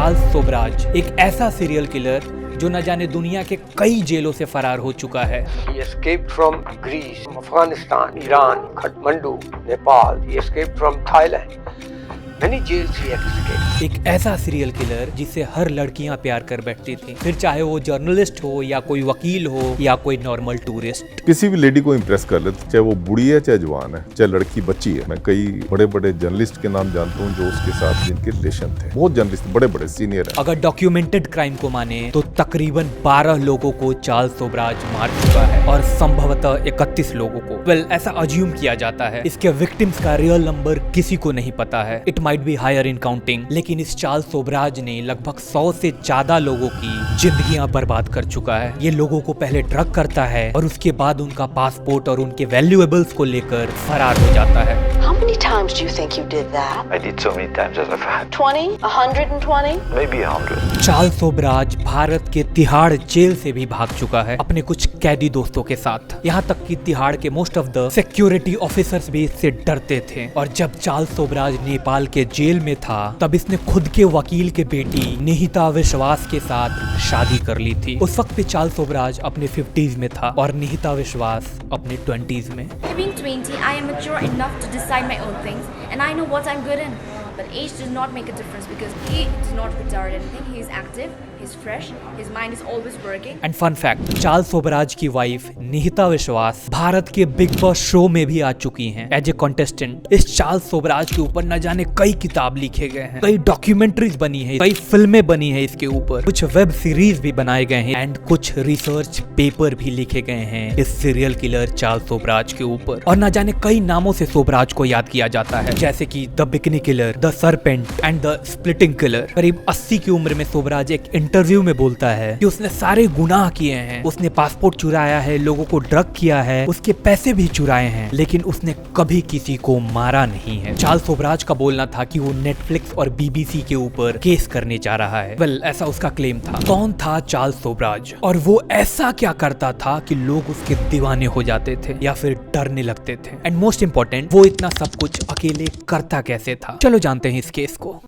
Charles सोब्राज एक ऐसा serial killer जो न जाने दुनिया के कई जेलों से फरार हो चुका है। He escaped from Greece, from Afghanistan, Iran, Kathmandu, Nepal. He escaped from Thailand. Many jails he had escaped. एक ऐसा सीरियल किलर जिससे हर लड़कियां प्यार कर बैठती थी, फिर चाहे वो जर्नलिस्ट हो या कोई वकील हो या कोई नॉर्मल टूरिस्ट। किसी भी लेडी को इम्प्रेस कर लेते, चाहे वो बूढ़ी है चाहे जवान है चाहे लड़की बच्ची है। मैं कई बड़े बड़े जर्नलिस्ट के नाम जानता हूँ जो उसके साथ जिनके रिलेशन थे। बहुत जर्नलिस्ट बड़े बड़े सीनियर है। अगर डॉक्यूमेंटेड क्राइम को माने तो तकरीबन 12 लोगों को चार्ल्स सोब्राज मार चुका है और संभवतः 31 लोगों को। वेल, ऐसा अज्यूम किया जाता है। इसके विक्टिम्स का रियल नंबर किसी को नहीं पता है। It might be higher in counting, लेकिन इस चार्ल्स सोब्राज ने लगभग 100 से ज्यादा लोगों की जिंदगियां बर्बाद कर चुका है। ये लोगों को पहले ड्रग करता है और उसके बाद उनका पासपोर्ट और उनके वैल्यूएबल्स को लेकर फरार हो जाता है। How many times do you think you did that? I did so many times as I've had. 20? 120? Maybe 100. Charles सोब्राज Bharat के तिहाड़ जेल से भी भाग चुका है अपने कुछ कैदी दोस्तों के साथ। यहाँ तक कि तिहाड़ के most of the security officers भी इससे डरते थे। और जब चार्ल्स सोब्राज नेपाल के जेल में था तब इसने खुद के वकील के बेटी निहिता विश्वास के साथ शादी कर ली थी। उस वक्त पे चार्ल्स सोब्राज अपने 50s में था और निहिता विश्वास अपने 20s में। Being 20, I am mature enough to decide my own things and I know what I'm good in. But age does not make a difference because he does not retard anything. He is active, he is fresh, his mind is always working. And fun fact, Charles Sobhraj की wife निहिता विश्वास भारत के big boss show में भी आ चुकी हैं as a contestant. इस Charles सोब्राज के ऊपर न जाने कई किताब लिखे गए हैं, कई डॉक्यूमेंट्रीज बनी है, कई फिल्में बनी है इसके ऊपर, कुछ वेब सीरीज भी बनाए गए हैं एंड कुछ रिसर्च पेपर भी लिखे गए हैं इस सीरियल किलर चार्ल्स सोब्राज के ऊपर। और न जाने कई नामों से सोब्राज को याद किया जाता है, जैसे कि the bikini killer, the serpent and the splitting killer. करीब 80 की उम्र में सोब्राज एक इंटरव्यू में बोलता है कि उसने सारे गुनाह किए हैं, उसने पासपोर्ट चुराया है, लोगों को ड्रग किया है, उसके पैसे भी चुराए हैं, लेकिन उसने कभी किसी को मारा नहीं है। चार्ल्स सोब्राज का बोलना था कि वो नेटफ्लिक्स और बीबीसी के ऊपर केस करने जा रहा है। वेल, ऐसा उसका क्लेम था। कौन था चार्ल्स सोब्राज और वो ऐसा क्या करता था कि लोग उसके दीवाने हो जाते थे या फिर डरने लगते थे? एंड मोस्ट इंपॉर्टेंट, वो इतना सब कुछ अकेले करता कैसे था? चलो जानते हैं इस केस को।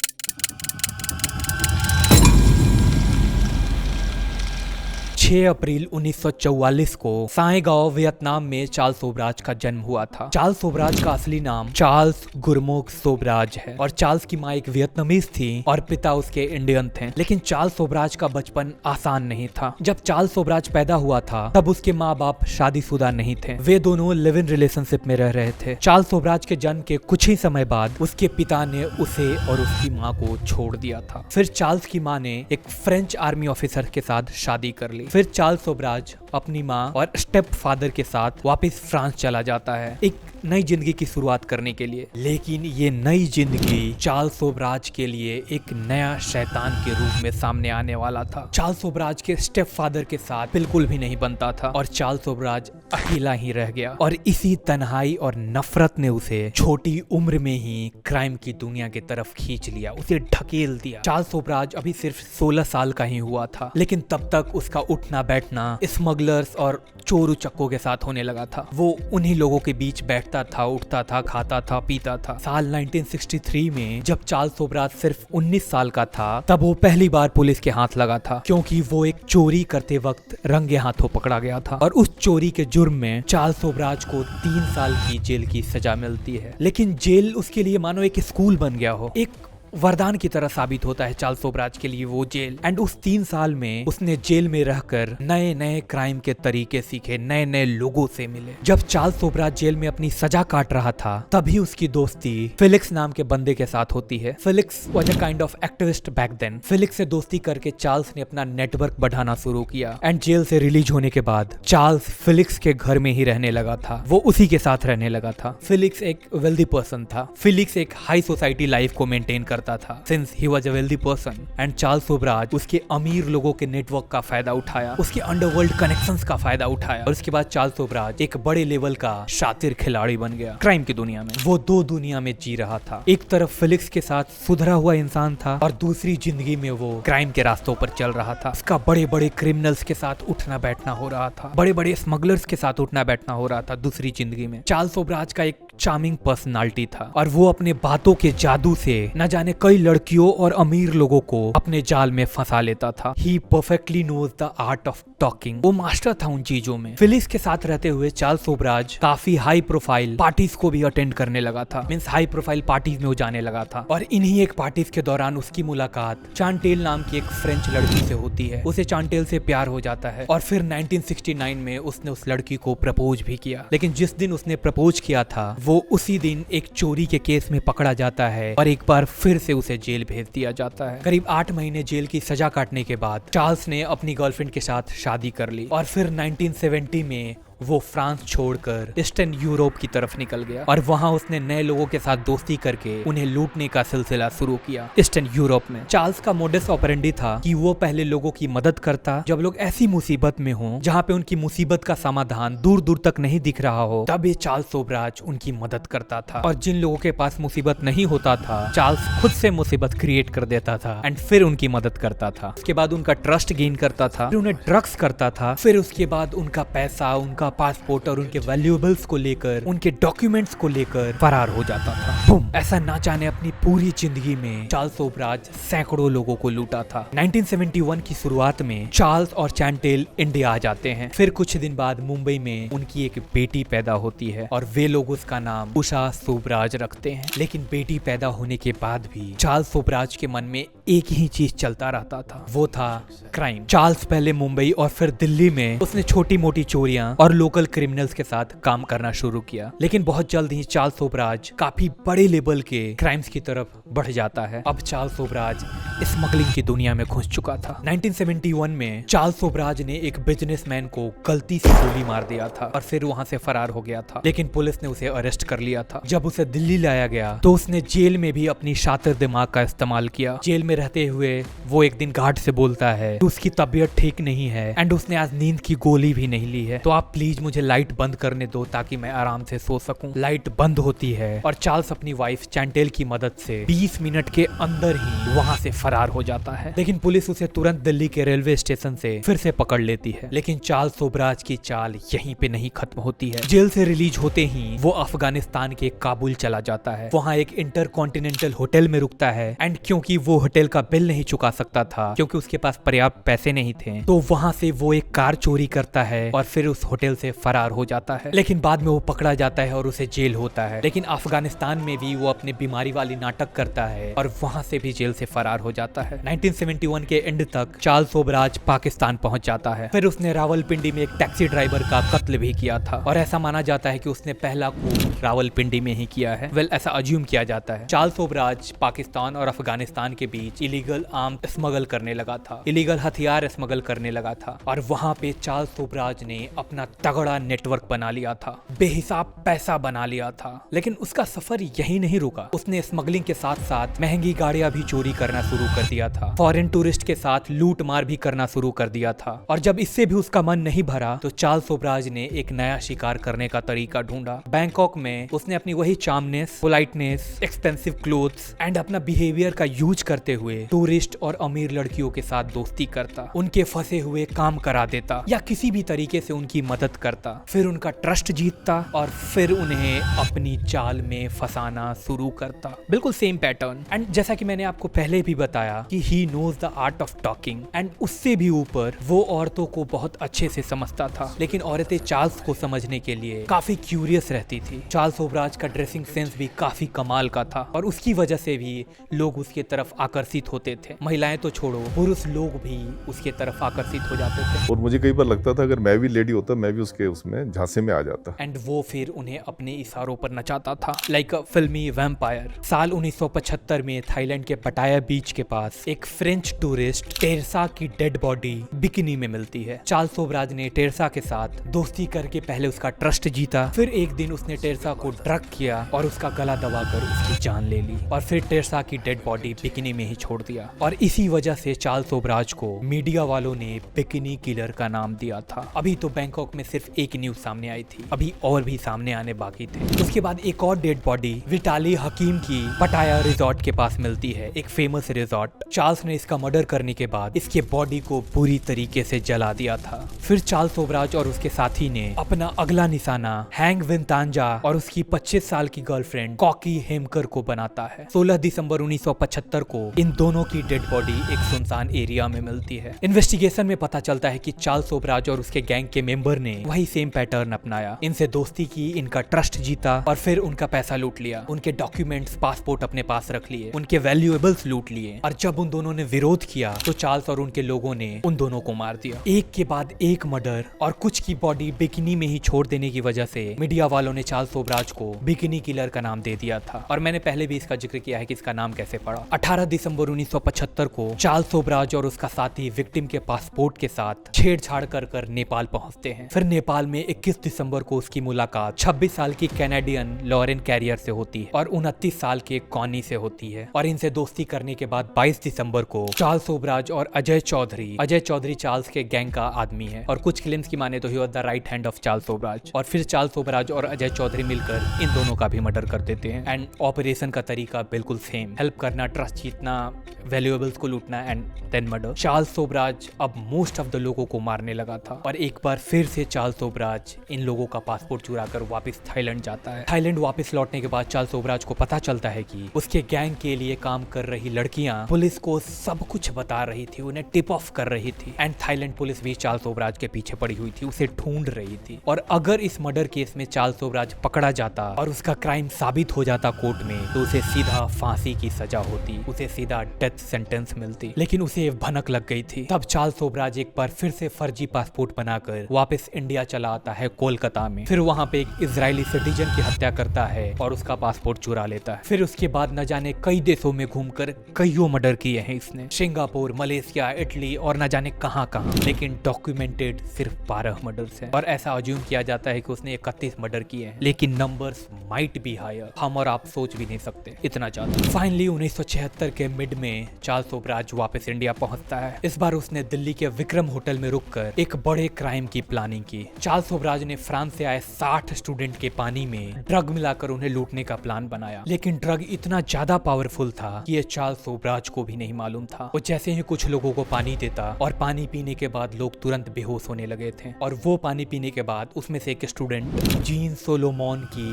6 अप्रैल 1944 को साएगांव वियतनाम में चार्ल्स सोब्राज का जन्म हुआ था। चार्ल्स सोब्राज का असली नाम चार्ल्स गुरमुख सोब्राज है और चार्ल्स की माँ एक वियतनामीज थी और पिता उसके इंडियन थे। लेकिन चार्ल्स सोब्राज का बचपन आसान नहीं था। जब चार्ल्स सोब्राज पैदा हुआ था तब उसके माँ बाप शादीशुदा नहीं थे, वे दोनों लिव इन रिलेशनशिप में रह रहे थे। चार्ल्स सोब्राज के जन्म के कुछ ही समय बाद उसके पिता ने उसे और उसकी माँ को छोड़ दिया था। फिर चार्ल्स की माँ ने एक फ्रेंच आर्मी ऑफिसर के साथ शादी कर ली। फिर चार्ल्स सोब्राज अपनी माँ और स्टेप फादर के साथ वापस फ्रांस चला जाता है एक नई जिंदगी की शुरुआत करने के लिए। लेकिन ये नई जिंदगी चार्ल्स सोब्राज के लिए एक नया शैतान के रूप में सामने आने वाला था। चार्ल्स सोब्राज के स्टेप फादर के साथ बिल्कुल भी नहीं बनता था और चार्ल्स सोब्राज अकेला ही रह गया और इसी तन्हाई और नफरत ने उसे छोटी उम्र में ही क्राइम की दुनिया की तरफ खींच लिया, उसे ढकेल दिया। चार्ल्स सोब्राज अभी सिर्फ 16 साल का ही हुआ था, लेकिन तब तक उसका उठना बैठना स्मगलर्स और चोर उचक्कों के साथ होने लगा था। वो उन्हीं लोगों के बीच बैठता था, उठता था, खाता था, पीता था। साल 1963 में जब चार्ल्स सोब्राज सिर्फ 19 साल का था तब वो पहली बार पुलिस के हाथ लगा था, क्योंकि वो एक चोरी करते वक्त रंगे हाथों पकड़ा गया था और उस चोरी के जुर्म में चार्ल्स सोब्राज को 3 साल की जेल की सजा मिलती है। लेकिन जेल उसके लिए मानो एक स्कूल बन गया हो, एक वरदान की तरह साबित होता है चार्ल्स सोब्राज के लिए वो जेल। एंड उस 3 साल में उसने जेल में रहकर नए नए क्राइम के तरीके सीखे, नए नए लोगों से मिले। जब चार्ल्स सोब्राज जेल में अपनी सजा काट रहा था तभी उसकी दोस्ती फिलिक्स नाम के बंदे के साथ होती है। Felix was a kind of activist back then. Felix से दोस्ती करके चार्ल्स ने अपना नेटवर्क बढ़ाना शुरू किया एंड जेल से रिलीज होने के बाद चार्ल्स फिलिक्स के घर में ही रहने लगा था, वो उसी के साथ रहने लगा था। फिलिक्स एक वेल्दी पर्सन था, फिलिक्स एक हाई सोसाइटी लाइफ को मेंटेन करता था since he was a wealthy person. And Charles Sobhraj उसके अमीर लोगों के नेटवर्क का फायदा उठाया, उसके अंडरवर्ल्ड कनेक्शंस का फायदा उठाया और उसके बाद चार्ल्स सोब्राज एक बड़े लेवल का शातिर खिलाड़ी बन गया क्राइम की दुनिया में। वो 2 दुनिया में जी रहा था, एक तरफ फिलिक्स के साथ सुधरा हुआ इंसान था और दूसरी जिंदगी में वो क्राइम के रास्तों पर चल रहा था। उसका बड़े बड़े क्रिमिनल्स के साथ उठना बैठना हो रहा था, बड़े बड़े स्मगलर्स के साथ उठना बैठना हो रहा था दूसरी जिंदगी में। चार्ल्स सोब्राज का एक चार्मिंग पर्सनालिटी था और वो अपने बातों के जादू से न जाने कई लड़कियों और अमीर लोगों को अपने जाल में फंसा लेता था। He perfectly knows the art of talking. वो मास्टर था उन चीजों में। फिलिस के साथ रहते हुए चार्ल्स सोबराज काफी हाई प्रोफाइल पार्टीज को भी अटेंड करने लगा था। मींस हाई प्रोफाइल पार्टीज में वो जाने लगा था और इन्हीं एक पार्टीज के दौरान उसकी मुलाकात चांटेल नाम की एक फ्रेंच लड़की से होती है। उसे चांटेल से प्यार हो जाता है और फिर 1969 में उसने उस लड़की को प्रपोज भी किया। लेकिन जिस दिन उसने प्रपोज किया था वो उसी दिन एक चोरी के केस में पकड़ा जाता है और एक बार फिर से उसे जेल भेज दिया जाता है। करीब 8 महीने जेल की सजा काटने के बाद चार्ल्स ने अपनी गर्लफ्रेंड के साथ शादी कर ली और फिर 1970 में वो फ्रांस छोड़कर ईस्टर्न यूरोप की तरफ निकल गया और वहां उसने नए लोगों के साथ दोस्ती करके उन्हें लूटने का सिलसिला शुरू किया ईस्टर्न यूरोप में। चार्ल्स का मोडस ऑपरेंडी था कि वो पहले लोगों की मदद करता। जब लोग ऐसी मुसीबत में हों जहां पे उनकी मुसीबत का समाधान दूर दूर तक नहीं दिख रहा हो, तब ये चार्ल्स सोबराज उनकी मदद करता था। और जिन लोगों के पास मुसीबत नहीं होता था, चार्ल्स खुद से मुसीबत क्रिएट कर देता था एंड फिर उनकी मदद करता था। उसके बाद उनका ट्रस्ट गेन करता था, फिर उन्हें ड्रग्स करता था, फिर उसके बाद उनका पैसा, उनका पासपोर्ट और उनके वैल्यूएबल्स को लेकर, उनके डॉक्यूमेंट्स को लेकर फरार हो जाता था। बूम! ऐसा ना जाने अपनी पूरी जिंदगी में चार्ल्स सोबराज सैकड़ों लोगों को लूटा था। 1971 की शुरुआत में चार्ल्स और चांटेल इंडिया आ जाते हैं। फिर कुछ दिन बाद मुंबई में उनकी एक बेटी पैदा होती है और वे लोग उसका नाम उषा सोबराज रखते हैं। लेकिन बेटी पैदा होने के बाद भी चार्ल्स सोबराज के मन में एक ही चीज चलता रहता था, वो था क्राइम। चार्ल्स पहले मुंबई और फिर दिल्ली में उसने छोटी मोटी चोरियां और लोकल क्रिमिनल्स के साथ काम करना शुरू किया। लेकिन बहुत जल्द ही चार्ल्स सोबराज काफी बड़े लेवल के क्राइम्स की तरफ बढ़ जाता है। अब चार्ल्स सोबराज स्मगलिंग की दुनिया में घुस चुका था। 1971 में चार्ल्स सोबराज ने एक बिजनेसमैन को गलती से गोली मार दिया था और फिर वहां से फरार हो गया था। लेकिन पुलिस ने उसे अरेस्ट कर लिया था। जब उसे दिल्ली लाया गया तो उसने जेल में भी अपनी शातिर दिमाग का इस्तेमाल किया। जेल में रहते हुए वो एक दिन गार्ड से बोलता है कि उसकी तबीयत ठीक नहीं है एंड उसने आज नींद की गोली भी नहीं ली है, तो आप प्लीज मुझे लाइट बंद करने दो ताकि मैं आराम से सो सकूं। लाइट बंद होती है और चार्ल्स अपनी वाइफ चांटेल की मदद से 20 मिनट के अंदर ही वहां से फरार हो जाता है। लेकिन पुलिस उसे तुरंत दिल्ली के रेलवे स्टेशन से फिर से पकड़ लेती है। लेकिन चार्ल्स सोबराज की चाल यहीं पे नहीं खत्म होती है। जेल से रिलीज होते ही वो अफगानिस्तान के काबुल चला जाता है। वहाँ एक इंटरकॉन्टिनेंटल होटल में रुकता है एंड क्योंकि वो होटल का बिल नहीं चुका सकता था, क्योंकि उसके पास पर्याप्त पैसे नहीं थे, तो वहाँ से वो एक कार चोरी करता है और फिर उस होटल से फरार हो जाता है। लेकिन बाद में वो पकड़ा जाता है और उसे जेल होता है। लेकिन अफगानिस्तान में भी वो अपनी बीमारी वाली नाटक करता है और वहाँ से भी जेल से फरार हो जाता है। 1971 के एंड तक चार्ल्स सोबराज पाकिस्तान पहुंच जाता है। फिर उसने रावलपिंडी में एक टैक्सी ड्राइवर का कत्ल भी किया था और ऐसा माना जाता है कि उसने पहला खून रावलपिंडी में ही किया है। ऐसा अज्यूम किया जाता है। चार्ल्स सोबराज पाकिस्तान और अफगानिस्तान के बीच इलीगल आर्म स्मगल करने लगा था, इलीगल हथियार स्मगल करने लगा था और वहाँ पे चार्ल्स सोबराज ने अपना तगड़ा नेटवर्क बना लिया था, बेहिसाब पैसा बना लिया था। लेकिन उसका सफर यही नहीं रुका। उसने स्मगलिंग के साथ साथ महंगी गाड़ियां भी चोरी करना शुरू कर दिया था, फॉरेन टूरिस्ट के साथ लूट मार भी करना शुरू कर दिया था। और जब इससे भी उसका मन नहीं भरा तो चार्ल्स सोबराज ने एक नया शिकार करने का तरीका ढूंढा। बैंकॉक में उसने अपनी वही चार्मनेस, पोलाइटनेस, एक्सपेंसिव क्लोथ्स एंड अपना बिहेवियर का यूज करते हुए टूरिस्ट और अमीर लड़कियों के साथ दोस्ती करता, उनके फंसे हुए काम करा देता या किसी भी तरीके से उनकी मदद करता, फिर उनका ट्रस्ट जीतता और फिर उन्हें अपनी चाल में फंसाना शुरू करता। बिल्कुल सेम पैटर्न। एंड जैसा कि मैंने आपको पहले भी बताया कि he knows the art of talking and उससे भी ऊपर वो औरतों को बहुत अच्छे से समझता था। लेकिन औरतें चार्ल्स को समझने के लिए काफी क्यूरियस रहती थी। चार्ल्स सोबराज का ड्रेसिंग सेंस भी काफी कमाल का था और उसकी वजह से भी लोग उसके तरफ आकर्षित होते थे। महिलाएं तो छोड़ो, पुरुष लोग भी उसके तरफ आकर्षित हो जाते थे। और मुझे कई बार लगता था अगर मैं भी लेडी होता मैं भी उसके उसमें झांसे में आ जाता। एंड वो फिर उन्हें अपने इशारों पर नचाता था, लाइक फिल्मी वैम्पायर। साल 1975 में थाईलैंड के पटाया बीच के पास एक फ्रेंच टूरिस्ट टेरसा की डेड बॉडी बिकिनी में मिलती है। चार्ल्स सोबराज ने टेरसा के साथ दोस्ती करके पहले उसका ट्रस्ट जीता, फिर एक दिन उसने टेरसा को ड्रग किया और उसका गला दबाकर उसकी जान ले ली और फिर टेरसा की डेड बॉडी बिकिनी में ही छोड़ दिया। और इसी वजह से चार्ल्स सोब्राज को मीडिया वालों ने बिकिनी किलर का नाम दिया था। अभी तो बैंकॉक में सिर्फ एक न्यूज सामने आई थी, अभी और भी सामने आने बाकी थे। उसके बाद एक और डेड बॉडी विटाली हकीम की पटाया रिजॉर्ट के पास मिलती है, एक फेमस रिजॉर्ट। चार्ल्स ने इसका मर्डर करने के बाद इसके बॉडी को पूरी तरीके से जला दिया था। फिर चार्ल्स सोब्राज और उसके साथी ने अपना अगला निशाना हैंग विंतांजा और उसकी 25 साल की गर्लफ्रेंड कॉकी हेमकर को बनाता है। 16 दिसंबर 1975 को इन दोनों की डेड बॉडी एक सुनसान एरिया में मिलती है। इन्वेस्टिगेशन में पता चलता है कि चार्ल्स सोब्राज और उसके गैंग के मेंबर ने वही सेम पैटर्न अपनाया, इनसे दोस्ती की, इनका ट्रस्ट जीता और फिर उनका पैसा लूट लिया, उनके डॉक्यूमेंट्स पासपोर्ट अपने पास रख लिए, उनके वैल्यूएबल्स लूट लिए। और जब उन दोनों ने विरोध किया तो चार्ल्स और उनके लोगों ने उन दोनों को मार दिया। एक के बाद एक मर्डर और कुछ की बॉडी बिकिनी में ही छोड़ देने की वजह से मीडिया वालों ने चार्ल्स सोब्राज को बिकिनी किलर का नाम दे दिया था। और मैंने पहले भी इसका जिक्र किया है कि इसका नाम कैसे पड़ा। 18 दिसंबर 1975 को चार्ल्स सोब्राज और उसका साथी विक्टिम के पासपोर्ट के साथ छेड़छाड़ कर नेपाल पहुंचते हैं। फिर नेपाल में 21 दिसंबर को उसकी मुलाकात 26 साल की कैनेडियन लॉरेन कैरियर से होती है और 29 साल के कॉनी से होती है। और इनसे दोस्ती करने के बाद 22 दिसंबर को चार्ल्स सोब्राज और अजय चौधरी चार्ल्स के गैंग का आदमी है और कुछ क्लेम्स की माने तो he was the right hand of Charles Sobhraj. और फिर चार्ल्स सोब्राज और अजय चौधरी मिलकर इन दोनों का भी मर्डर कर देते हैं। एंड ऑपरेशन का तरीका बिल्कुल सेम, हेल्प करना, ट्रस्ट जीतना, वैल्यूएबल्स को लूटना एंड देन मर्डर। चार्ल्स सोब्राज अब मोस्ट ऑफ द लोगों को मारने लगा था और एक बार फिर से चार्ल्स सोब्राज इन लोगों का पासपोर्ट चुरा कर वापस थाईलैंड जाता है। थाईलैंड वापस लौटने के बाद चार्ल्स सोब्राज को पता चलता है कि उसके गैंग के लिए काम कर रही लड़कियां पुलिस को सब कुछ बता रही थी, उन्हें टिप ऑफ कर रही थी। एंड थाईलैंड पुलिस भी चार्ल्स सोब्राज के पीछे पड़ी हुई थी, उसे ढूंढ रही थी। और अगर इस मर्डर केस में चार्ल्स सोब्राज पकड़ा जाता और उसका क्राइम साबित हो जाता कोर्ट में तो उसे सीधा फांसी की सजा होती, उसे सीधा डेथ सेंटेंस मिलती। लेकिन उसे भनक लग गई थी। तब चार्ल्स सोब्राज एक बार फिर से फर्जी पासपोर्ट बनाकर वापस इंडिया चला आता है कोलकाता में। फिर वहां पे एक इजरायली सिटीजन की हत्या करता है और उसका पासपोर्ट चुरा लेता है। फिर उसके बाद न जाने कई देशों में घूमकर कईयों मर्डर किए हैं इसने, सिंगापुर, मलेशिया, इटली और न जाने कहां, लेकिन डॉक्यूमेंटेड सिर्फ 12 मर्डर्स हैं। और ऐसा अज्यूम किया जाता है कि उसने 31 मर्डर किए हैं, लेकिन नंबर्स माइट बी हायर, हम और आप सोच भी नहीं सकते इतना ज्यादा। फाइनली 1976 के मिड में चार्ल्स सोब्राज वापस इंडिया पहुंचता है। इस बार उसने दिल्ली के विक्रम होटल में रुककर एक बड़े क्राइम की प्लानिंग की। चार्ल्स सोब्राज ने फ्रांस से आए 60 स्टूडेंट के पानी में ड्रग मिलाकर उन्हें लूटने का प्लान बनाया। लेकिन ड्रग इतना ज्यादा पावरफुल था कि ये चार्ल्स सोब्राज को भी नहीं मालूम था। वो जैसे ही कुछ लोगों को पानी देता और पानी पीने के बाद लोग तुरंत बेहोश होने लगे थे। और वो पानी पीने के बाद उसमें से एक स्टूडेंट जीन सोलोमोन की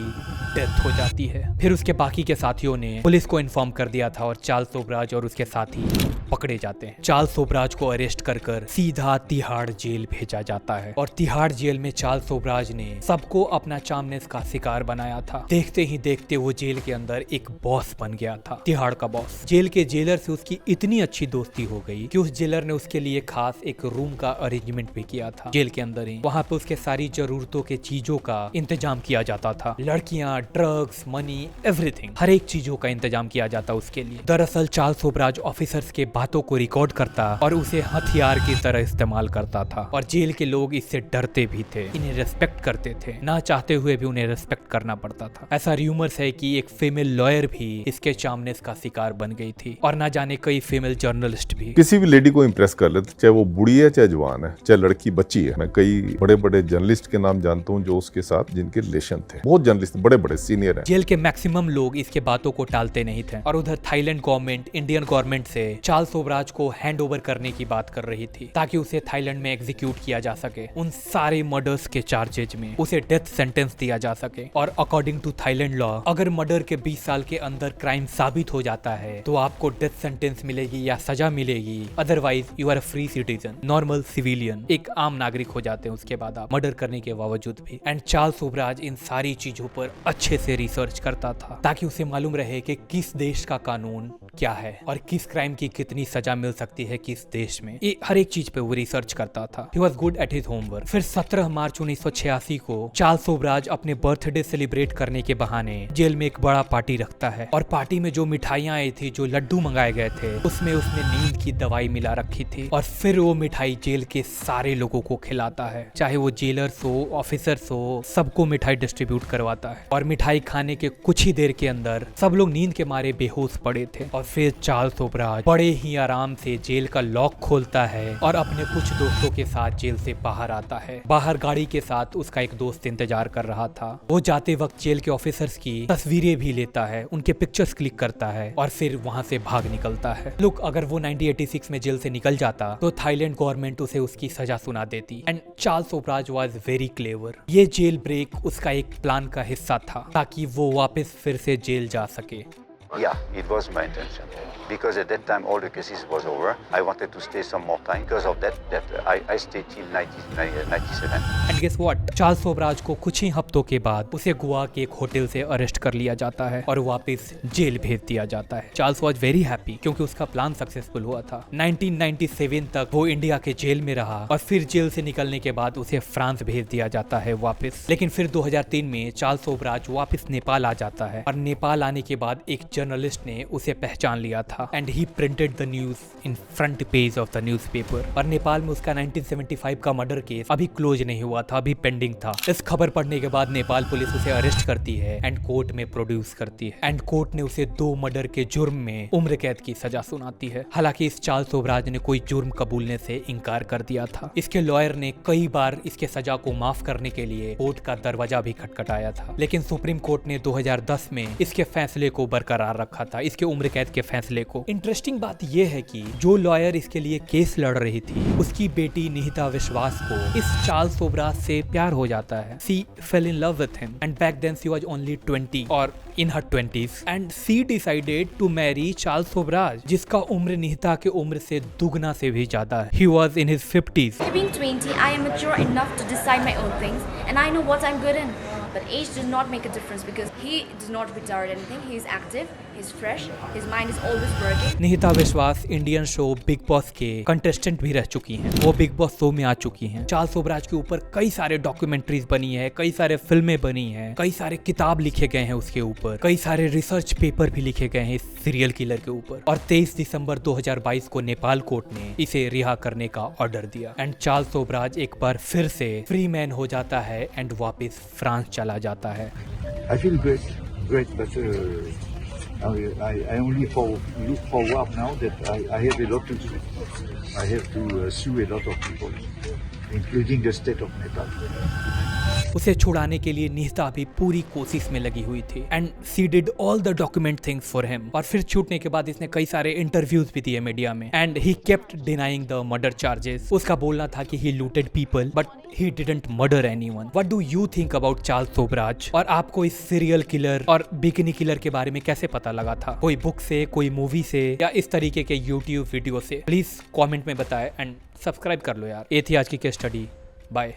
डेथ हो जाती है। फिर उसके बाकी के साथियों ने पुलिस को इन्फॉर्म कर दिया था और चार्ल्स सोब्राज और उसके साथी पकड़े जाते हैं। चार्ल्स सोब्राज को अरेस्ट कर सीधा तिहाड़ जेल भेजा जाता है। और तिहाड़ जेल में चार्ल्स सोब्राज ने सबको अपना चामनेस का शिकार बनाया था। देखते ही देखते वो जेल के अंदर एक बॉस बन गया था, तिहाड़ का बॉस। जेल के जेलर से उसकी इतनी अच्छी दोस्ती हो गई कि उस जेलर ने उसके लिए खास एक रूम का अरेंजमेंट भी किया था जेल के अंदर ही। वहाँ पे उसके सारी जरूरतों के चीजों का इंतजाम किया जाता था, लड़कियां, ड्रग्स, मनी, एवरीथिंग, हर एक चीजों का इंतजाम किया जाता उसके लिए। दरअसल चार्ल्स सोब्राज ऑफिसर्स के बातों को रिकॉर्ड करता और उसे हथियार की तरह इस्तेमाल करता था। और जेल के लोग इससे डरते भी थे, इन्हें रेस्पेक्ट करते थे, ना चाहते हुए भी उन्हें रेस्पेक्ट करना पड़ता था। ऐसा र्यूमर्स है कि एक फीमेल लॉयर भी इसके चामनेस का शिकार बन गई थी और ना जाने कई फीमेल जर्नलिस्ट भी। किसी भी लेडी को इम्प्रेस कर लेते, चाहे वो बुढ़ी है चाहे जवान है, चाहे लड़की बच्ची है। मैं कई बड़े बड़े जर्नलिस्ट के नाम जानता हूँ जो उसके साथ जिनके रिलेशन थे, बहुत जर्नलिस्ट बड़े बड़े सीनियर हैं। जेल के मैक्सिमम लोग इसके बातों को टालते नहीं थे और उधर थाईलैंड गवर्नमेंट इंडियन गवर्नमेंट से चार्ल्स सोब्राज को हैंड ओवर करने की बात कर रही थी ताकि उसे थाईलैंड में एग्जीक्यूट किया जा सके। उन सारे मर्डर्स के चार्जेज में उसे डेथ सेंटेंस दिया जा सके। और अकॉर्डिंग टू थाईलैंड लॉ, अगर मर्डर के 20 साल के अंदर क्राइम साबित हो जाता है तो आपको डेथ सेंटेंस मिलेगी या सजा मिलेगी, otherwise you are a free citizen, normal civilian, एक आम नागरिक हो जाते हैं उसके बाद आप मर्डर करने के बावजूद भी। एंड चार्ल्स सोब्राज इन सारी चीजों पर अच्छे से रिसर्च करता था ताकि उसे मालूम रहे कि किस देश का कानून क्या है और किस क्राइम की कितनी सजा मिल सकती है किस देश में। ये हर एक चीज पे वो रिसर्च करता था। He was good at his homework। फिर 17 मार्च 1986 को चार्ल्स सोब्राज अपने बर्थडे सेलिब्रेट करने के बहाने जेल में एक बड़ा पार्टी रखता है और पार्टी में जो मिठाइयां आई थी, जो लड्डू मंगाए गए थे, उसमें उसने नींद की दवाई मिला रखी थी। और फिर वो मिठाई जेल के सारे लोगों को खिलाता है, चाहे वो जेलर्स हो, ऑफिसर्स हो, सबको मिठाई डिस्ट्रीब्यूट करवाता है। और मिठाई खाने के कुछ ही देर के अंदर सब लोग नींद के मारे बेहोश पड़े थे और फिर चार्ल्स सोबराज बड़े ही आराम से जेल का लॉक खोलता है और अपने कुछ दोस्तों के साथ जेल से बाहर आता है। बाहर गाड़ी के साथ उसका एक दोस्त इंतजार कर रहा था। वो जाते वक्त जेल के ऑफिसर्स की तस्वीरें भी लेता है, उनके पिक्चर्स क्लिक करता है और फिर वहां से भाग निकलता है। लुक, अगर वो 1986 में जेल से निकल जाता तो थाईलैंड गवर्नमेंट उसे उसकी सजा सुना देती। And Charles Sobhraj was very clever. ये जेल ब्रेक उसका एक प्लान का हिस्सा था ताकि वो वापस फिर से जेल जा सके। Yeah, it was my intention. Because at that time all the cases was over. I wanted to stay some more time. Because of that I stayed till 1997. And guess what? Charles Sobhraj को कुछ ही हफ्तों के बाद उसे गोवा के एक hotel से arrest कर लिया जाता है और वापस जेल भेज दिया जाता है। चार्ल्स वाज वेरी हैप्पी क्योंकि उसका प्लान सक्सेसफुल हुआ था। 1997 तक वो इंडिया के जेल में रहा और फिर जेल से निकलने के बाद उसे फ्रांस भेज दिया जाता है वापस। लेकिन फिर 2003 में चार्ल्स सोबराज वापस नेपाल आ जाता है और नेपाल आने के बाद एक जर्नलिस्ट ने उसे पहचान लिया था and he printed the news in front page of the newspaper. और नेपाल में उसका 1975 का मर्डर केस अभी क्लोज नहीं हुआ था, अभी पेंडिंग था। इस खबर पढ़ने के बाद नेपाल पुलिस उसे अरेस्ट करती है एंड कोर्ट में प्रोड्यूस करती है एंड कोर्ट ने उसे 2 मर्डर के जुर्म में उम्र कैद की सजा सुनाती है। हालांकि इस चार्ल्स सोबराज ने कोई जुर्म कबूलने से इनकार कर दिया था। इसके लॉयर ने कई बार इसके सजा को माफ करने के लिए कोर्ट का दरवाजा भी खटखटाया था, लेकिन सुप्रीम कोर्ट ने 2010 में इसके फैसले को बरकरार रखा था, इसके उम्र कैद के फैसले को। इंटरेस्टिंग बात यह है कि जो लॉयर इसके लिए केस लड़ रही थी उसकी बेटी निहिता विश्वास को इस चार्ल्स सोबराज से प्यार हो जाता है। She fell in love with him and back then she was only 20 और in her 20s and she decided to marry Charles Sobhraj जिसका उम्र निहिता के उम्र से दुगना से भी ज्यादा है। He was in his 50s। Being 20, I am mature enough to decide my own things and I know what I'm good in. But age does not make a difference because he does not retire anything. He is active, he's fresh, his mind is always working. निहिता विश्वास Indian show big boss के contestant भी रह चुकी हैं। वो big boss show में आ चुकी हैं। चार्ल्स सोबराज के ऊपर कई सारे डॉक्यूमेंट्रीज बनी है, कई सारे फिल्में बनी हैं, कई सारे किताब लिखे गए हैं उसके ऊपर, कई सारे रिसर्च पेपर भी लिखे गए हैं इस सीरियल किलर के ऊपर। और 23 दिसंबर 2022 को नेपाल कोर्ट ने इसे रिहा करने का ऑर्डर दिया एंड चार्ल्स सोबराज एक बार फिर से फ्री मैन हो जाता है एंड वापस फ्रांस चला जाता है। I feel great, but I only look forward now that I have a lot to do. I have to sue a lot of people, including the state of Nepal. उसे छुड़ाने के लिए निहिता भी पूरी कोशिश में लगी हुई थी and she did all the document things for him. और फिर छूटने के बाद इसने कई सारे इंटरव्यूज भी दिए मीडिया में and he kept denying the murder charges. उसका बोलना था कि he looted people but he didn't murder anyone. What do you think about Charles Sobhraj? और आपको इस सीरियल किलर और बिकिनी किलर के बारे में कैसे पता लगा था? कोई बुक से, कोई मूवी से या इस तरीके के यूट्यूब वीडियो से? प्लीज कॉमेंट में बताएं एंड सब्सक्राइब कर लो यार। ये थी आज की केस स्टडी। बाय।